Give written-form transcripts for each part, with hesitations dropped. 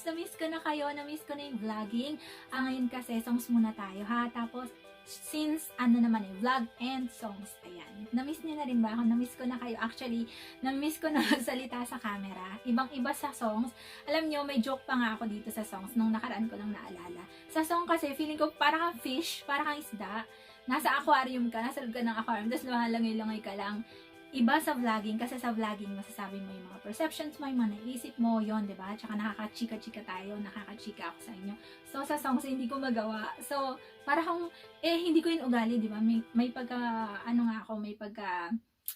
Na-miss ko na kayo. Na-miss ko na yung vlogging. Ngayon kasi, songs muna tayo ha. Tapos, since, vlog and songs. Ayan. Na-miss niyo na rin ba ako? Na-miss ko na kayo. Actually, na-miss ko na magsalita sa camera. Ibang-iba sa songs. Alam niyo, may joke pa nga ako dito sa songs nung nakaraan ko lang naalala. Sa song kasi, feeling ko para kang fish, para kang isda. Nasa aquarium ka, nasa loob ka ng aquarium, tapos lumalangay-langay ka lang. Iba sa vlogging, kasi sa vlogging, masasabi mo yung mga perceptions mo, yung mga naisip mo, yon, diba? Tsaka nakakachika-chika tayo, nakakachika ako sa inyo. So, sa songs, hindi ko magawa. So, para kung, hindi ko yun ugali, diba? May pagka,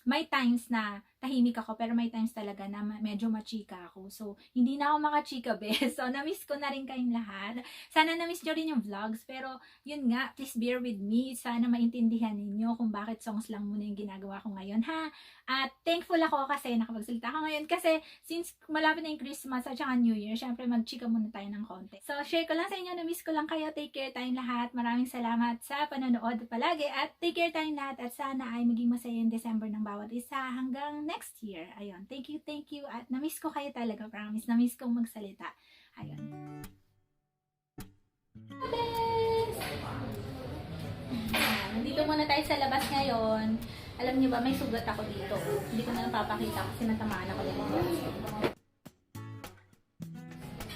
may times na tahimik ako, pero may times talaga na medyo machika ako. So, hindi na ako makachika, bes. So, na-miss ko na rin kayong lahat. Sana na-miss nyo rin yung vlogs, pero yun nga, please bear with me. Sana maintindihan ninyo kung bakit songs lang muna yung ginagawa ko ngayon, ha? At thankful ako kasi nakapagsalita ako ngayon kasi since malapit na yung Christmas at saka New Year, syempre magchika muna tayo ng konti. So, share ko lang sa inyo, na-miss ko lang kayo. Take care tayong lahat. Maraming salamat sa panonood palagi at take care tayong lahat at sana ay maging masaya yung December ng bawat isa hanggang next year. Ayun. Thank you. At na-miss ko kayo talaga, promise. Na-miss kong magsalita. Ayun. Nandito muna tayo sa labas ngayon. Alam niyo ba, may sugat ako dito. Hindi ko na napapakita kasi natamaan ako dito.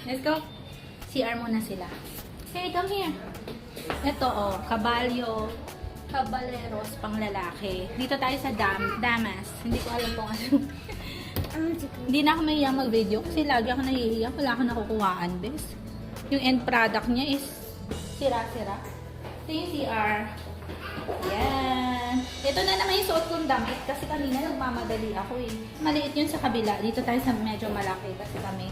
Let's go. CR muna sila. Hey, come here. Ito, Caballeros pang lalaki. Dito tayo sa Damas. Hindi ko alam kung ano. Hindi na ako mahiyang mag-video kasi lagi ako nahihiya. Wala ako nakukuhaan, bes. Yung end product niya is sira-sira. Ito yung CR. Yan. Ito na naman yung suot kong damit kasi kanina nagmamadali ako eh. Maliit yun sa kabila. Dito tayo sa medyo malaki kasi kami.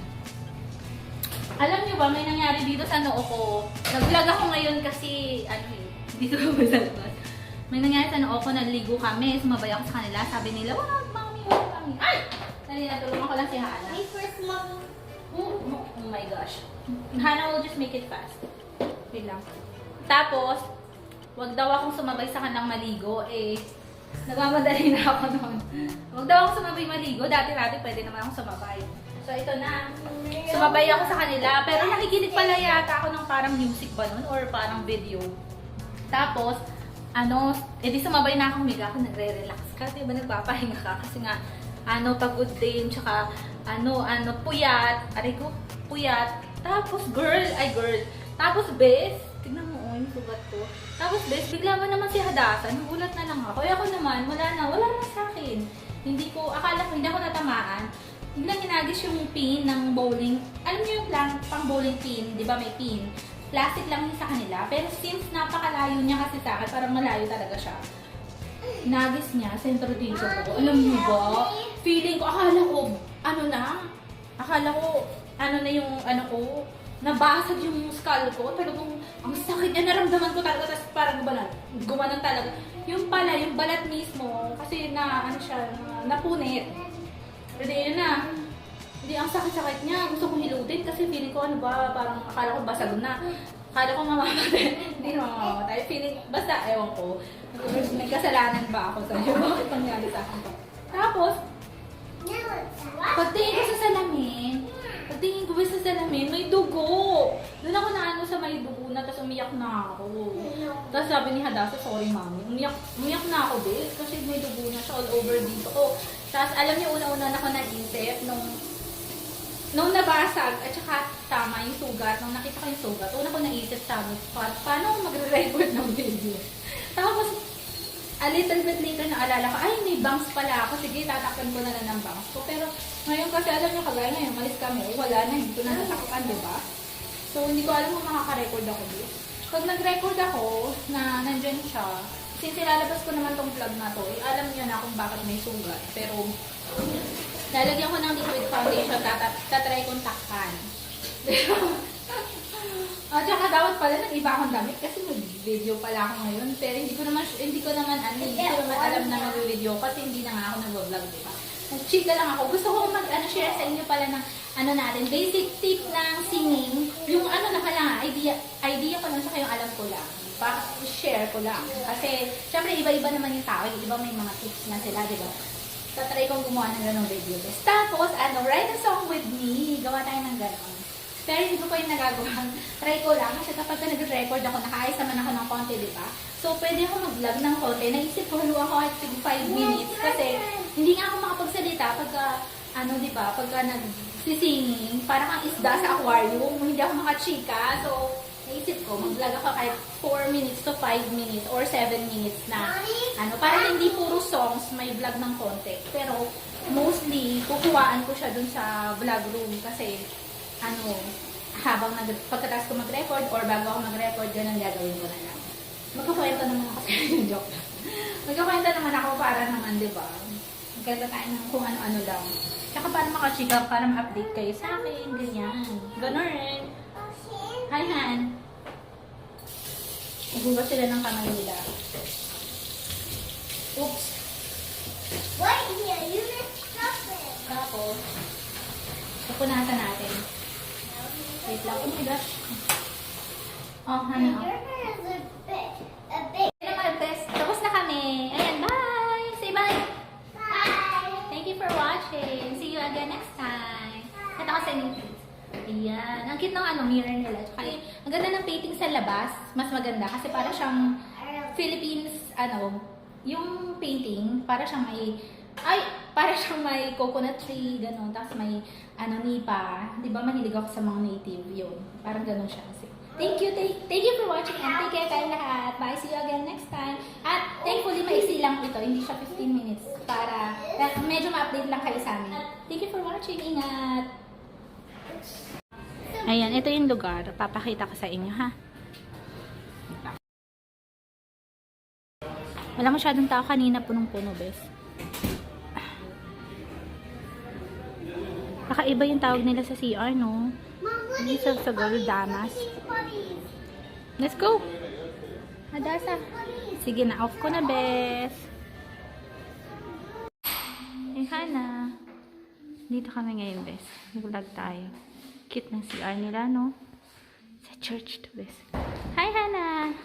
Alam nyo ba, may nangyari dito sa noo ko. Nag-vlog ako ngayon kasi, dito ako sa labas. May nangyari sa noo ko, naligo kami. Sumabay ako sa kanila. Sabi nila, wag, mami. Ay! Natulungan ko lang si Hana. My first mom. Oh my gosh. Hana will just make it fast. Wait lang. Tapos, wag daw akong sumabay sa kanilang maligo. Nagmamadali na ako noon. Wag daw akong sumabay maligo. Dati-dati pwede naman akong sumabay. So, ito na. Sumabay ako sa kanila. Pero nakikinig pala yata ako ng parang music ba nun? Or parang video. Tapos, edi sumabay na akong humiga ako. Nagre-relax ka. Diba nagpapahinga ka? Kasi nga, pagod din. Tsaka, puyat. Aray ko, puyat. Tapos, girl. Tapos, bes. Tignan mo, yung sugat ko. Tapos, bes, bigla mo naman si Hadasan. Nagulat na lang ako. Ako naman, wala naman sa akin. Akala ko, hindi ako natamaan. Biglang hinagis yung pin ng bowling. Alam niyo yung pang bowling pin, di ba may pin? Plastic lang yung sa kanila. Pero since napakalayo niya kasi sa akin, parang malayo talaga siya. Hinagis niya, sentro dito ko. Alam niyo ba? Feeling ko, akala ko, nabasag yung skull ko. Talagang, ang sakit niya, naramdaman ko talaga, tapos parang gumanon talaga. Yung pala, yung balat mismo, kasi napunit. Pero yun na. Hindi, ang sakit-sakit niya. Gusto kong hilutin kasi feeling ko, parang akala ko basag na. Akala ko mamamatay. Hindi naman mamamatay. Feeling, basta, ewan ko. May kasalanan ba ako sa'yo? Bakit nangyari sa akin to? Tapos, pagtingin ko sa salamin, may dugo. Doon ako na sa may dugo na, tapos umiyak na ako. Tapos sabi ni Hadasa, sorry mami, umiyak na ako, bes, kasi may dugo na siya all over dito ko. Tapos alam niyo, una-una na ako naisip nung nabasag, at saka tama yung sugat, nung nakita ko yung sugat, una ko naisip, sabi, paano ako magre-record ng video? Tapos, a little bit later naalala ko, ay, may bangs pala ako. Sige, tatakpan ko na lang ng bangs ko. Pero ngayon kasi, alam niyo, kagaya ngayon, malis kami, wala na, hindi ko na natakpan, diba? So, hindi ko alam kung makaka-record ako dito. Pag nag-record ako, na nandyan siya, since ilalabas ko naman tong vlog na to, alam niyo na kung bakit may sugat. Pero, lalagyan ko ng liquid foundation, tatry kong takpan. At saka dapat pala ng iba akong damit kasi mag-video pala ako ngayon. Pero hindi ko naman alam na mag-video kasi hindi na nga ako nag-vlog, diba? Nag-chika lang ako. Gusto ko share sa inyo pala ng natin, basic tip ng singing. Yung idea ko lang sa yung alam ko lang. Share ko lang. Kasi, syempre, iba-iba naman yung tao. Iba may mga tips na sila, diba? Tatry kong gumawa ng ganong video. Tapos, write a song with me. Gawa tayo ng ganon. Pero hindi ko pa yung nagagawa. Try ko lang kasi kapag nag-record ako, nakaayos naman ako ng konti, di ba? So, pwede ako mag-vlog ng konti. Naisip ko, haluan ko kahit 5 minutes kasi hindi nga ako makapagsalita pagka, ano, di ba, pagka nag-singing, parang ang isda sa aquarium, hindi ako makachika. So, naisip ko, mag-vlog ako kahit 4 minutes to 5 minutes or 7 minutes na, ano, para hindi puro songs, may vlog ng konti. Pero, mostly, kukuhaan ko siya dun sa vlog room kasi, ano, habang pagkatapos ko mag-record or bago ako mag-record, ganun gagawin ko na lang. Magkakwento naman ako sa joke lang. Magkakwento naman ako para naman, di ba? Magkanta tayo ng kung ano-ano lang. Tsaka para makachika, para ma-update kayo sa akin, ganyan. Ganun. Hi, Han. Nagugas sila ng kamay nila. Oops. Wait here, you missed something. Tapos, pupunasan natin. Wait lang. Oh my gosh. Oh, honey. Your hair is a bit. Ayan mga best. Tapos na kami. Ayan, bye! Say bye! Bye. Thank you for watching. See you again next time. Kata ko sa inyo. Ayan. Ang cute ng mirror nila. Tsaka, ang ganda ng painting sa labas. Mas maganda. Kasi para siyang Philippines, yung painting, para siyang may coconut tree, gano'n. Tapos may, nipa. Di ba mahilig ako sa mga native yun. Parang gano'n siya kasi. Thank you for watching and take care tayong lahat. Bye, see you again next time. At thankfully, maiksi lang ito. Hindi siya 15 minutes para medyo ma-update lang kayo sa amin. Thank you for watching. Ingat! Ayan, ito yung lugar. Papakita ko sa inyo, ha? Wala masyadong tao kanina, punong-puno, bes. Kakaiba yung tawag nila sa CR, no? Hindi sa Gold Damas. Let's go! Hadasa. Sige na, off ko na, bes. Eh, Hana. Dito kami ngayon, bes. Nag-vlog tayo. Cute ng CR nila, no? Sa church to, bes. Hi, Hana!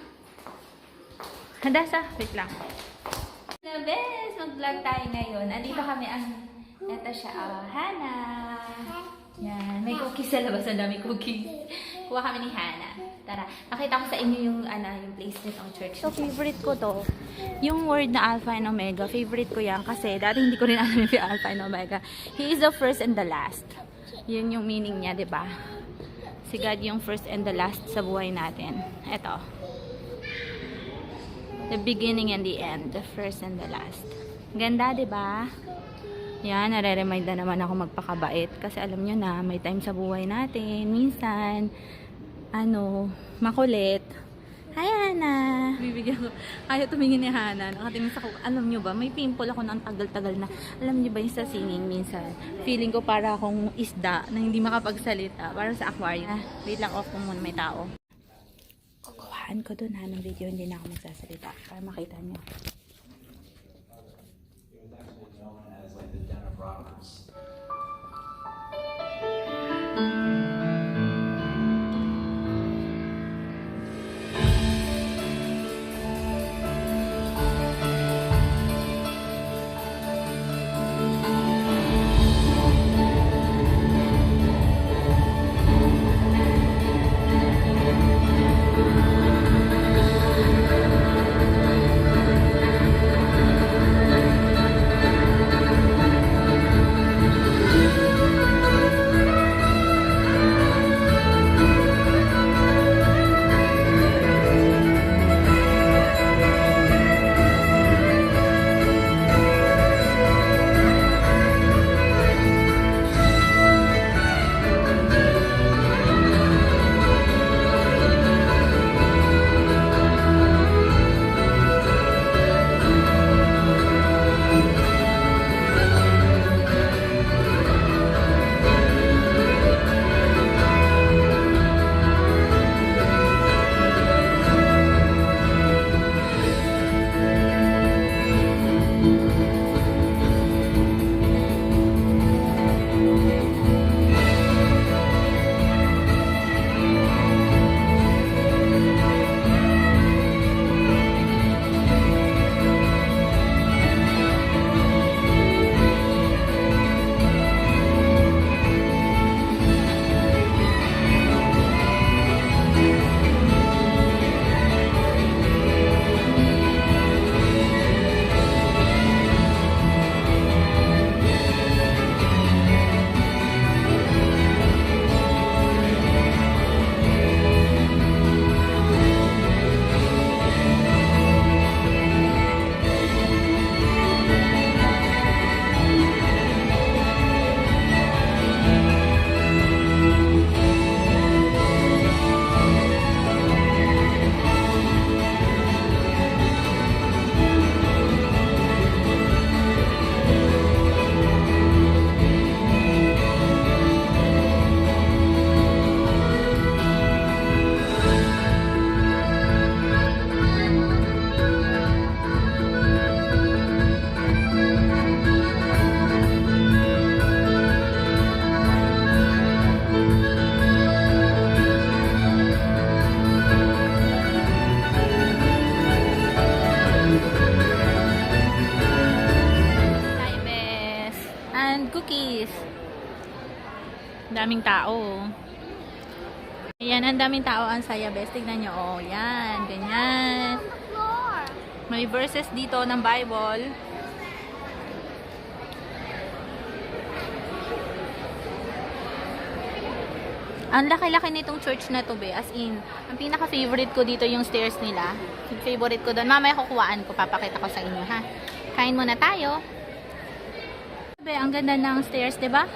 Hadasa, wait lang. Na, bes! Mag-vlog tayo ngayon. Andito kami ito siya, Hana. Yan, may cookies sa labas. Ang dami cookies. Kuha kami ni Hana. Tara, pakita ko sa inyo yung place nitong church. So, favorite ko to. Yung word na Alpha and Omega, favorite ko yan kasi dati hindi ko rin alam yung Alpha and Omega. He is the first and the last. Yun yung meaning niya, di ba? Si God yung first and the last sa buhay natin. Ito. The beginning and the end. The first and the last. Ganda, di ba? Yan, nare-remind na naman ako magpakabait. Kasi alam nyo na, may time sa buhay natin. Minsan, makulit. Hi, Hana! Bibigyan ko. Ayaw tumingin ni Hana. Nakatingin sa alam nyo ba, may pimple ako ng tagal-tagal na. Alam nyo ba yung sa singing minsan? Feeling ko para akong isda na hindi makapagsalita. Parang sa aquarium. Wait lang, off ko muna, may tao. Kukuhaan ko dun ng video, hindi na ako magsasalita. Para makita nyo. daming tao. Ayan, ang daming tao. Ang saya, best. Tignan nyo. Oh, yan. Ganyan. Floor. May verses dito ng Bible. Ang laki-laki nitong church na to, be. As in, ang pinaka-favorite ko dito yung stairs nila. Yung favorite ko doon. Mamaya kukuhaan ko. Papakita ko sa inyo, ha? Kain muna tayo. Be, ang ganda ng stairs, 'di ba?